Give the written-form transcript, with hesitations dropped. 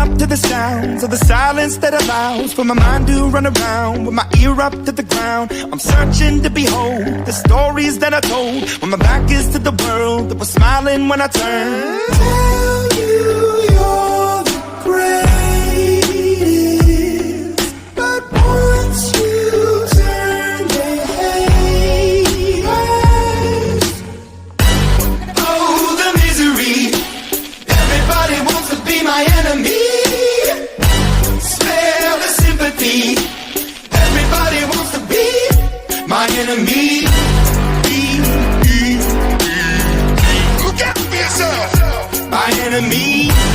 up to the sounds of the silence that allows for my mind to run around with my ear up to the ground. I'm searching to behold the stories that I told when my back is to the world that was smiling when I turned. Tell you you're the greatest, but once you turn, they hate us. Oh, the misery. Everybody wants to be my enemy. Spare the sympathy. Everybody wants to be my enemy. Look out for yourself. My enemy.